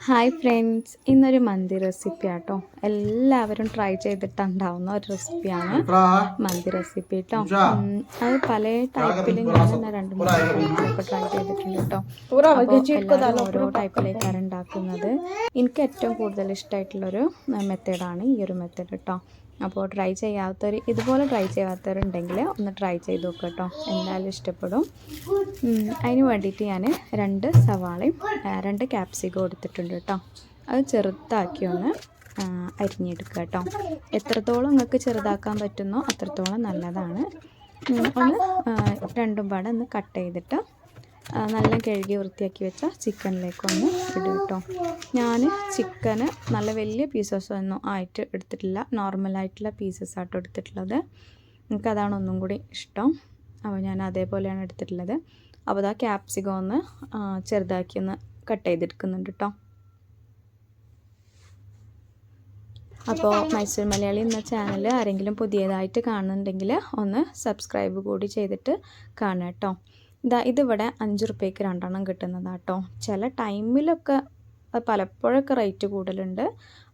Hi friends, ഇന്നൊരു മന്തി recipe ആട്ടോ. എല്ലാവരും ട്രൈ ചെയ്തിട്ടുണ്ടാവുന്ന ഒരു റെസിപ്പിയാണ് മന്തി റെസിപ്പി കേട്ടോ. അത് പല ടൈപ്പിൽ ഞാൻ തന്നെ 2-3 ടൈപ്പിലൊക്കെ ട്രൈ ചെയ്തിട്ടുണ്ട് കേട്ടോ. എല്ലാവരും ഓരോ ടൈപ്പിലേക്കാണ് ഉണ്ടാക്കുന്നത്. എനിക്ക് ഏറ്റവും കൂടുതൽ ഇഷ്ടമായിട്ടുള്ളൊരു മെത്തേഡാണ് ഈ ഒരു മെത്തേഡ് കേട്ടോ. അപ്പോൾ ട്രൈ ചെയ്യാത്തവർ, ഇതുപോലെ ട്രൈ ചെയ്യാത്തവരുണ്ടെങ്കിൽ ഒന്ന് ട്രൈ ചെയ്ത് നോക്കുക കേട്ടോ. എന്തായാലും ഇഷ്ടപ്പെടും. അതിന് വേണ്ടിയിട്ട് ഞാൻ 2 സവാളയും 2 ക്യാപ്സിക്കം എടുത്തിട്ടുണ്ട് കേട്ടോ. അത് ചെറുതാക്കി ഒന്ന് അരിഞ്ഞെടുക്കുക കേട്ടോ. എത്രത്തോളം നിങ്ങൾക്ക് ചെറുതാക്കാൻ പറ്റുന്നോ അത്രത്തോളം നല്ലതാണ്. ഒന്ന് രണ്ടും പാടെ ഒന്ന് കട്ട് ചെയ്തിട്ട് നല്ല കഴുകി വൃത്തിയാക്കി വെച്ച ചിക്കനിലേക്കൊന്ന് ഇടും കേട്ടോ. ഞാൻ ചിക്കന് നല്ല വലിയ പീസസ് ഒന്നും ആയിട്ട് എടുത്തിട്ടില്ല, നോർമലായിട്ടുള്ള പീസസ് ആട്ടോ എടുത്തിട്ടുള്ളത്. എനിക്കതാണ് ഒന്നും കൂടി ഇഷ്ടം. അപ്പോൾ ഞാൻ അതേപോലെയാണ് എടുത്തിട്ടുള്ളത്. അപ്പോൾ അതാ ക്യാപ്സിക്കം ഒന്ന് ചെറുതാക്കി ഒന്ന് കട്ട് ചെയ്തെടുക്കുന്നുണ്ട് കേട്ടോ. അപ്പോൾ മൈസൂർ മലയാളി എന്ന ചാനൽ ആരെങ്കിലും പുതിയതായിട്ട് കാണുന്നുണ്ടെങ്കിൽ ഒന്ന് സബ്സ്ക്രൈബ് കൂടി ചെയ്തിട്ട് കാണുക കേട്ടോ. ഇതിവിടെ 5 റുപ്യക്ക് 2 കിട്ടുന്നതാട്ടോ. ചില ടൈമിലൊക്കെ പലപ്പോഴൊക്കെ റേറ്റ് കൂടുതലുണ്ട്.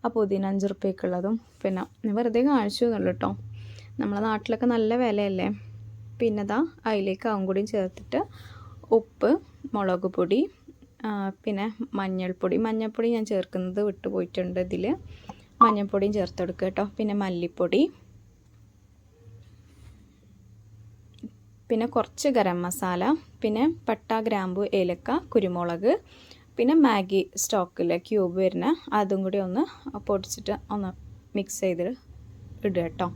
അപ്പോൾ പുതിന 5 റുപ്യക്കുള്ളതും പിന്നെ വെറുതെ കാണിച്ചു എന്നുള്ളൂ കേട്ടോ. നമ്മളെ നാട്ടിലൊക്കെ നല്ല വിലയല്ലേ. പിന്നെ അതിലേക്ക് അതും കൂടി ചേർത്തിട്ട് ഉപ്പ്, മുളക് പൊടി, പിന്നെ മഞ്ഞൾപ്പൊടി ഞാൻ ചേർക്കുന്നത് വിട്ടുപോയിട്ടുണ്ട്. ഇതിൽ മഞ്ഞൾപ്പൊടിയും ചേർത്ത് കൊടുക്കുക കേട്ടോ. പിന്നെ മല്ലിപ്പൊടി, പിന്നെ കുറച്ച് ഗരം മസാല, പിന്നെ പട്ട, ഗ്രാമ്പു, ഏലക്ക, കുരുമുളക്, പിന്നെ മാഗി സ്റ്റോക്കിൽ ക്യൂബ് വരുന്ന അതും കൂടി ഒന്ന് പൊടിച്ചിട്ട് ഒന്ന് മിക്സ് ചെയ്ത് ഇടുക കേട്ടോ.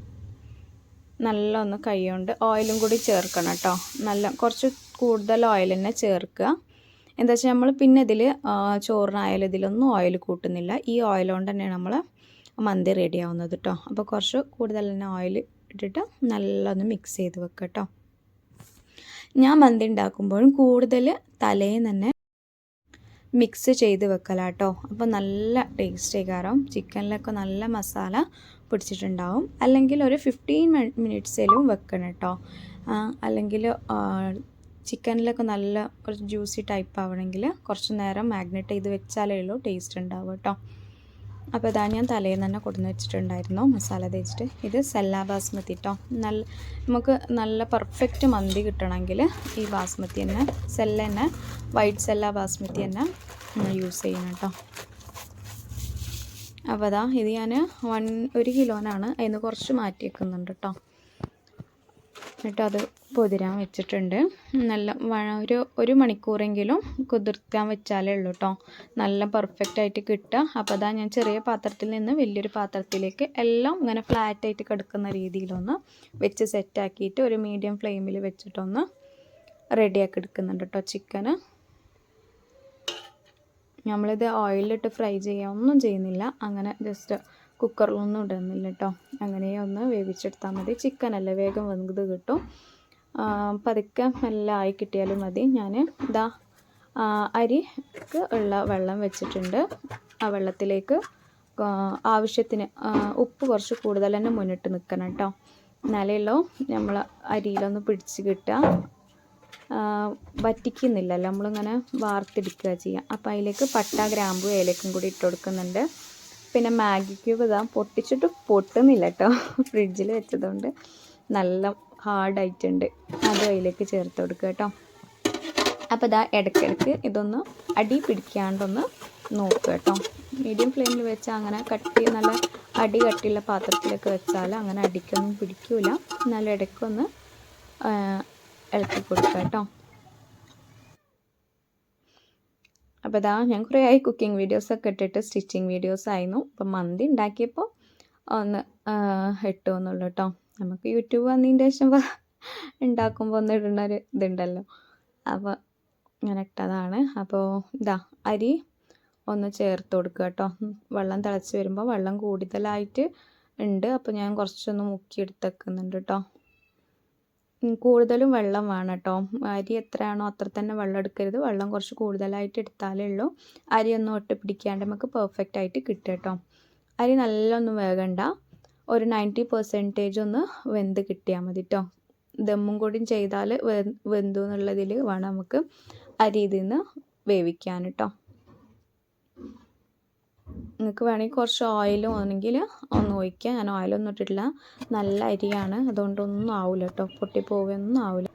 നല്ല ഒന്ന് കൈ കൊണ്ട് ഓയിലും കൂടി ചേർക്കണം കേട്ടോ. നല്ല കുറച്ച് കൂടുതൽ ഓയിൽ തന്നെ ചേർക്കുക. എന്താ വെച്ചാൽ നമ്മൾ പിന്നെ ഇതിൽ ചോറിനായാലും ഇതിലൊന്നും ഓയിൽ കൂട്ടുന്നില്ല. ഈ ഓയിൽ കൊണ്ട് തന്നെയാണ് നമ്മൾ മന്തി റെഡി ആവുന്നത് കേട്ടോ. അപ്പോൾ കുറച്ച് കൂടുതൽ തന്നെ ഓയിൽ ഇട്ടിട്ട് നല്ലൊന്ന് മിക്സ് ചെയ്ത് വെക്കുക കേട്ടോ. ഞാൻ മന്തി ഉണ്ടാക്കുമ്പോഴും കൂടുതൽ തലേന്ന് തന്നെ മിക്സ് ചെയ്ത് വെക്കലാട്ടോ. അപ്പോൾ നല്ല ടേസ്റ്റ് ആയിക്കാരം. ചിക്കനിലൊക്കെ നല്ല മസാല പിടിച്ചിട്ടുണ്ടാവും. അല്ലെങ്കിൽ ഒരു 15 മിനിറ്റ്സിലും വെക്കണം കേട്ടോ. അല്ലെങ്കിൽ ചിക്കനിലൊക്കെ നല്ല കുറച്ച് ജ്യൂസി ടൈപ്പ് ആവണമെങ്കിൽ കുറച്ച് നേരം മാഗ്നേറ്റ് ചെയ്ത് വെച്ചാലേ ഉള്ളൂ ടേസ്റ്റ് ഉണ്ടാവും കേട്ടോ. അപ്പോൾ ഇതാ ഞാൻ തലേന്ന് തന്നെ കൊടുന്ന് വെച്ചിട്ടുണ്ടായിരുന്നു മസാല തേച്ചിട്ട്. ഇത് സെല്ല ബാസ്മതി കേട്ടോ. നമുക്ക് നല്ല പെർഫെക്റ്റ് മന്തി കിട്ടണമെങ്കിൽ ഈ ബാസ്മതി തന്നെ, സെല്ല തന്നെ, വൈറ്റ് സെല്ല ബാസ്മതി തന്നെ യൂസ് ചെയ്യണം കേട്ടോ. അപ്പോൾ അതാ ഇത് ഞാൻ 1 കിലോനാണ്. അതിന് കുറച്ച് മാറ്റി വെക്കുന്നുണ്ട് കേട്ടോ. എന്നിട്ട് അത് പൊതിരാൻ വെച്ചിട്ടുണ്ട്. നല്ല ഒരു മണിക്കൂറെങ്കിലും കുതിർക്കാൻ വെച്ചാലേ ഉള്ളൂ കേട്ടോ നല്ല പെർഫെക്റ്റ് ആയിട്ട് കിട്ടുക. അപ്പോൾ അതാ ഞാൻ ചെറിയ പാത്രത്തിൽ നിന്ന് വലിയൊരു പാത്രത്തിലേക്ക് എല്ലാം ഇങ്ങനെ ഫ്ലാറ്റായിട്ട് കിടക്കുന്ന രീതിയിലൊന്ന് വെച്ച് സെറ്റാക്കിയിട്ട് ഒരു മീഡിയം ഫ്ലെയിമിൽ വെച്ചിട്ടൊന്ന് റെഡിയാക്കി എടുക്കുന്നുണ്ട് കേട്ടോ ചിക്കന്. നമ്മളിത് ഓയിലിട്ട് ഫ്രൈ ചെയ്യുക ഒന്നും ചെയ്യുന്നില്ല. അങ്ങനെ ജസ്റ്റ് കുക്കറിലൊന്നും ഇടുന്നില്ല കേട്ടോ. അങ്ങനെ ഒന്ന് വേവിച്ചെടുത്താൽ മതി. ചിക്കനല്ലേ വേഗം വെന്ത് കിട്ടും. പതുക്കെ എല്ലാം ആയി കിട്ടിയാലും മതി. ഞാൻ അരിക്ക് ഉള്ള വെള്ളം വെച്ചിട്ടുണ്ട്. ആ വെള്ളത്തിലേക്ക് ആവശ്യത്തിന് ഉപ്പ് കുറച്ച് കൂടുതൽ തന്നെ മുന്നിട്ട് നിൽക്കണം കേട്ടോ. എന്നാലല്ലോ നമ്മൾ അരിയിലൊന്ന് പിടിച്ച് കിട്ടുക. വറ്റിക്കുന്നില്ലല്ലോ, നമ്മളിങ്ങനെ വാർത്തെടുക്കുക ചെയ്യുക. അപ്പോൾ അതിലേക്ക് പട്ട, ഗ്രാമ്പു, ഏലക്കും കൂടി ഇട്ട് കൊടുക്കുന്നുണ്ട്. പിന്നെ മാഗി ക്യൂബ് പൊട്ടിച്ചിട്ട് പൊട്ടുന്നില്ല കേട്ടോ. ഫ്രിഡ്ജിൽ വെച്ചതുകൊണ്ട് നല്ല ഹാർഡായിട്ടുണ്ട്. അതും അതിലേക്ക് ചേർത്ത് കൊടുക്കുക കേട്ടോ. അപ്പോൾ ഇടയ്ക്കിടയ്ക്ക് ഇതൊന്ന് അടി പിടിക്കാണ്ടൊന്ന് നോക്കുക കേട്ടോ. മീഡിയം ഫ്ലെയിമിൽ വെച്ചാൽ അങ്ങനെ നല്ല അടി കട്ടിയുള്ള പാത്രത്തിലേക്ക് വെച്ചാൽ അങ്ങനെ അടിക്കൊന്നും പിടിക്കില്ല. എന്നാലും ഇടയ്ക്കൊന്ന് ഇളക്കി കൊടുക്കുക കേട്ടോ. അപ്പോൾ ഞാൻ കുറേ ആയി കുക്കിംഗ് വീഡിയോസൊക്കെ ഇട്ടിട്ട് സ്റ്റിച്ചിങ് വീഡിയോസ് ആയിരുന്നു. അപ്പം മന്തി ഉണ്ടാക്കിയപ്പോൾ ഒന്ന് ഇട്ടു എന്നുള്ളൂ കേട്ടോ. നമുക്ക് യൂട്യൂബ് വന്നതിന് ശേഷം ഉണ്ടാക്കുമ്പോൾ ഒന്ന് ഇടുന്നൊരു ഇതുണ്ടല്ലോ. അപ്പോൾ ഞാൻ ഇട്ടതാണ്. അപ്പോൾ അരി ഒന്ന് ചേർത്ത് കൊടുക്കുക കേട്ടോ. വെള്ളം തിളച്ച് വരുമ്പോൾ വെള്ളം കൂടുതലായിട്ട് ഉണ്ട്. അപ്പോൾ ഞാൻ കുറച്ചൊന്ന് മുക്കിയെടുത്ത് വെക്കുന്നുണ്ട് കേട്ടോ. കൂടുതലും വെള്ളം വേണം കേട്ടോ. അരി എത്രയാണോ അത്ര തന്നെ വെള്ളം എടുക്കരുത്. വെള്ളം കുറച്ച് കൂടുതലായിട്ട് എടുത്താലേ ഉള്ളൂ അരി ഒന്നും ഒട്ടി പിടിക്കാണ്ട് നമുക്ക് പെർഫെക്റ്റ് ആയിട്ട് കിട്ടുക കേട്ടോ. അരി നല്ലൊന്നും വേകണ്ട, ഒരു 90% ഒന്ന് വെന്ത് കിട്ടിയാൽ മതി കേട്ടോ. ദമ്മും കൂടി ചെയ്താൽ വെന്തു എന്നുള്ളതിൽ വേണം നമുക്ക് അരി ഇതിൽ നിന്ന് വേവിക്കാൻ കേട്ടോ. നിങ്ങൾക്ക് വേണമെങ്കിൽ കുറച്ച് ഓയിലും ആണെങ്കിൽ ഒന്ന് ഒഴിക്കുക. ഞാൻ ഓയിലൊന്നും ഇട്ടിട്ടില്ല. നല്ല അരിയാണ്, അതുകൊണ്ടൊന്നും ആവില്ല കേട്ടോ, പൊട്ടിപ്പോവുകയൊന്നും ആവില്ല.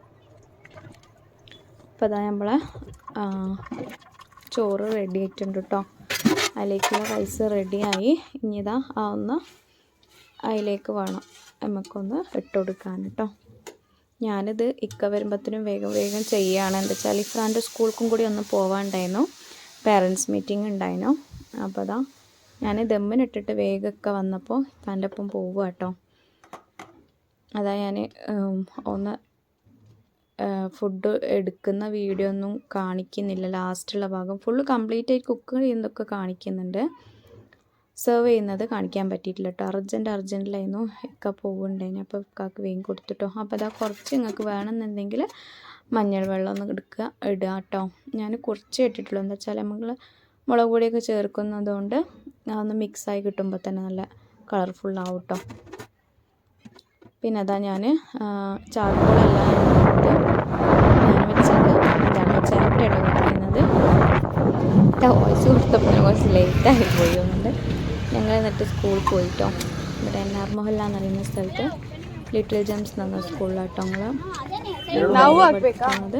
അപ്പോൾ അതാ നമ്മളെ ചോറ് റെഡി ആയിട്ടുണ്ട് കേട്ടോ. അതിലേക്കുള്ള റൈസ് റെഡിയായി. ഇനി ഇതാ ഒന്ന് അതിലേക്ക് വേണം നമുക്കൊന്ന് ഇട്ട് കൊടുക്കാൻ കേട്ടോ. ഞാനിത് ഇക്ക വരുമ്പോഴത്തേനും വേഗം വേഗം ചെയ്യുകയാണ്. എന്താ വെച്ചാൽ ഇഫ്രാൻ്റെ സ്കൂൾക്കും കൂടി ഒന്ന് പോകാനുണ്ടായിരുന്നു, പേരൻസ് മീറ്റിംഗ് ഉണ്ടായിരുന്നു. അപ്പോൾ അതാ ഞാൻ ദമ്മിനിട്ടിട്ട് വേഗമൊക്കെ വന്നപ്പോൾ ഇക്കാൻ്റെ ഒപ്പം പോവുക കേട്ടോ. അതാ ഞാൻ ഒന്ന് ഫുഡ് എടുക്കുന്ന വീഡിയോ ഒന്നും കാണിക്കുന്നില്ല. ലാസ്റ്റുള്ള ഭാഗം ഫുള്ള് കംപ്ലീറ്റ് ആയി കുക്ക് ചെയ്യുന്നതൊക്കെ കാണിക്കുന്നുണ്ട്, സെർവ് ചെയ്യുന്നത് കാണിക്കാൻ പറ്റിയിട്ടില്ല കേട്ടോ. അർജൻറ്റിലായിരുന്നു ഇക്ക പോകുന്നുണ്ടായിരുന്നു. അപ്പോൾ ഇക്കാക്ക് വേഗം കൊടുത്തിട്ടോ. അപ്പോൾ അതാ കുറച്ച് നിങ്ങൾക്ക് വേണമെന്നുണ്ടെങ്കിൽ മഞ്ഞൾ വെള്ളം ഒന്ന് ഇടുക കേട്ടോ. ഞാൻ കുറച്ച് ഇട്ടിട്ടുള്ളൂ, എന്താ വെച്ചാൽ നമ്മൾ മുളക് പൊടിയൊക്കെ ചേർക്കുന്നതുകൊണ്ട് അതൊന്ന് മിക്സായി കിട്ടുമ്പോൾ തന്നെ നല്ല കളർഫുള്ളാവും കേട്ടോ. പിന്നെ അതാ ഞാൻ ചാർക്കോളെല്ലാം ഞാൻ വെച്ചത് എന്താണ് ചിരട്ടയാണ് പറയുന്നത്. വോയിസ് കൊടുത്തപ്പോൾ കുറച്ച് ലേറ്റായി പോയി ഒന്നുണ്ട്. ഞങ്ങൾ എന്നിട്ട് സ്കൂളിൽ പോയിട്ടോ. ഇവിടെ NR മൊഹല്ല എന്ന് പറയുന്ന സ്ഥലത്ത് ലിറ്റിൽ ജെംസ് എന്ന് പറഞ്ഞ സ്കൂളിലാട്ടോ ഞങ്ങൾ പഠിക്കുന്നത്.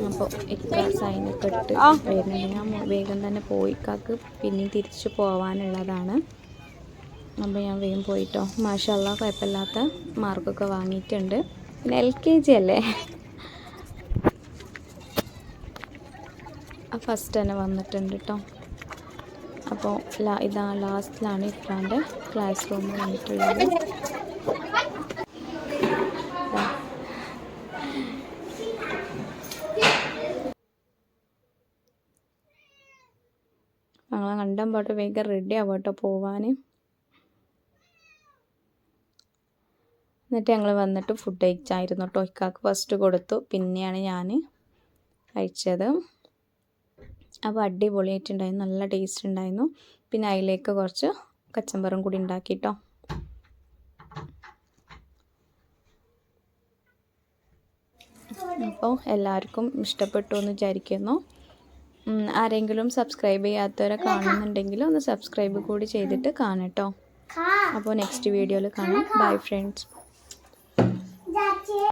അപ്പോൾ ഇക്ക സൈനൊക്കെ ഇട്ട് വരുന്നുണ്ട്. ഞാൻ വേഗം തന്നെ പോയി, ഇക്കാക്ക് പിന്നെയും തിരിച്ച് പോകാനുള്ളതാണ്. അപ്പോൾ ഞാൻ വേഗം പോയിട്ടോ. മാഷാഅല്ലാഹ് കുഴപ്പമില്ലാത്ത മാർക്കൊക്കെ വാങ്ങിയിട്ടുണ്ട്. പിന്നെ LKG അല്ലേ, ഫസ്റ്റ് തന്നെ വന്നിട്ടുണ്ട് കേട്ടോ. അപ്പോൾ ഇതാ ലാസ്റ്റിലാണ് ഇഫ്രാൻ്റെ ക്ലാസ് റൂം വന്നിട്ടുള്ളത്. ഞങ്ങൾ കണ്ടാൻ പാട്ട് വേഗം റെഡി ആവും കേട്ടോ പോവാൻ. എന്നിട്ട് ഞങ്ങൾ വന്നിട്ട് ഫുഡ് കഴിച്ചായിരുന്നു കേട്ടോ. ഇക്കാക്ക് ഫസ്റ്റ് കൊടുത്തു, പിന്നെയാണ് ഞാൻ കഴിച്ചത്. അപ്പോൾ അടിപൊളിയായിട്ടുണ്ടായിരുന്നു, നല്ല ടേസ്റ്റ് ഉണ്ടായിരുന്നു. പിന്നെ അതിലേക്ക് കുറച്ച് കച്ചമ്പറും കൂടി ഉണ്ടാക്കിട്ടോ. അപ്പോൾ എല്ലാവർക്കും ഇഷ്ടപ്പെട്ടു എന്ന് വിചാരിക്കുന്നു. ആരെങ്കിലും സബ്സ്ക്രൈബ് ചെയ്യാത്തവരെ കാണുന്നുണ്ടെങ്കിൽ ഒന്ന് സബ്സ്ക്രൈബ് കൂടി ചെയ്തിട്ട് കാണട്ടോ. അപ്പോൾ നെക്സ്റ്റ് വീഡിയോയിൽ കാണാം. Bye friends.